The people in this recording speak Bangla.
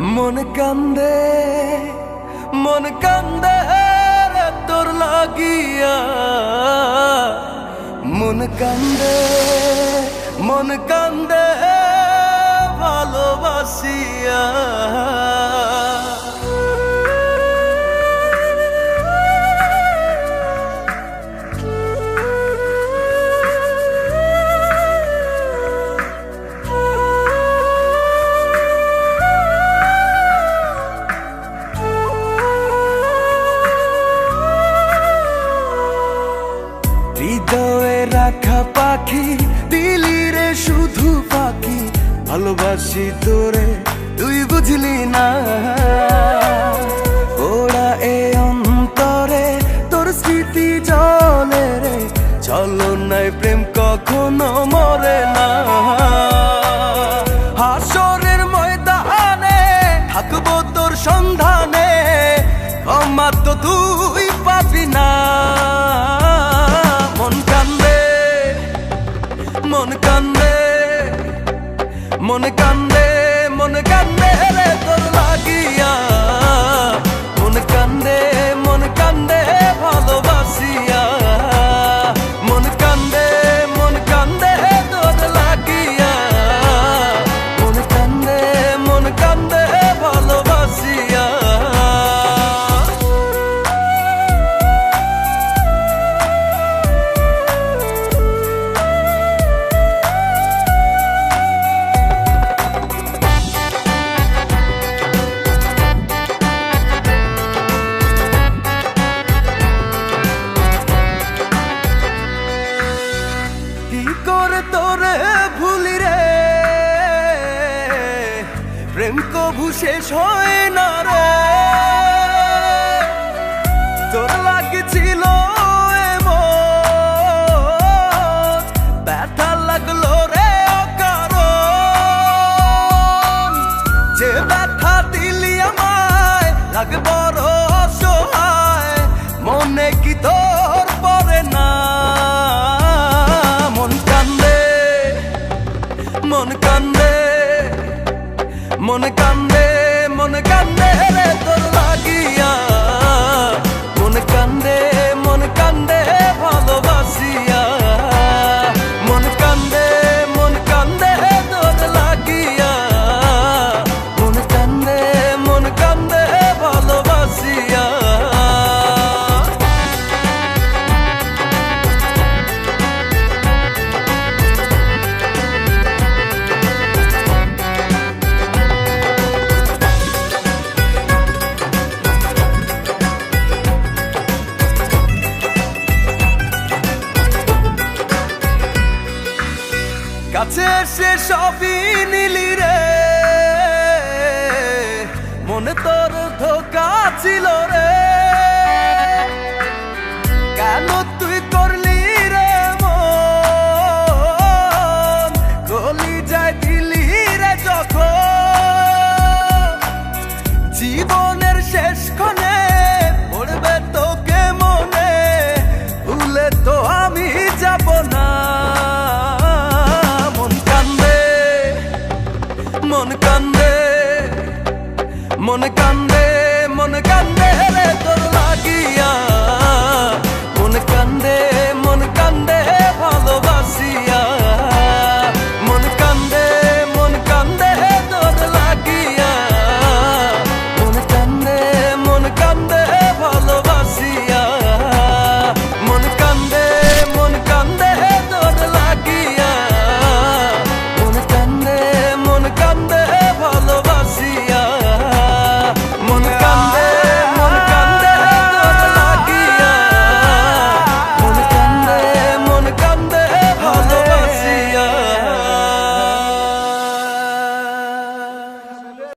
মন কান্দে মন কান্দে রে তোর লাগিয়া মন কান্দে ভালোবাসিয়া হৃদয়ে রাখা পাখি দিলি রে শুধু পাখি ভালোবাসি তোরে তুই বুঝলি না ওরা এ অন্তরে তোর স্মৃতি জলে রে চলো নাই প্রেম কখনো মরে না হাসরের ময়দানে থাকবো তোর সন্ধানে ক্ষমা তো তুই পাবি না মন কান্দে মন কান্দে মন কান্দে রে তোর লাগিয়া মন কান্দে ভালোবাসিয়া মন কান্দে তোর লাগিয়া মন কান্দে ভালোবাসিয়া তোরে ভুলি রে প্রেম কভু শেষ হয় না রে তোর লাগছিল এমন ব্যথা লাগলো রে অকারণ যে ব্যথা দিলি আমায় লাগে বড় অসহায় মনে কি তোর পড়ে না মন কান্দে রে তোর লাগিয়া মন কান্দে ভালোবাসিয়া মন কান্দে তোর লাগিয়া মন কান্দে ভালোবাসিয়া কাছে এসে সবই নিলি রে মনে তোর ধোকা ছিল রে কেন তুই করলি রে মন গলি যায় দিলি রে যখন জীবনের শেষ ক্ষণে পড়বে তোকে মনে ভুলে তো আমি যাব না মন কান্দে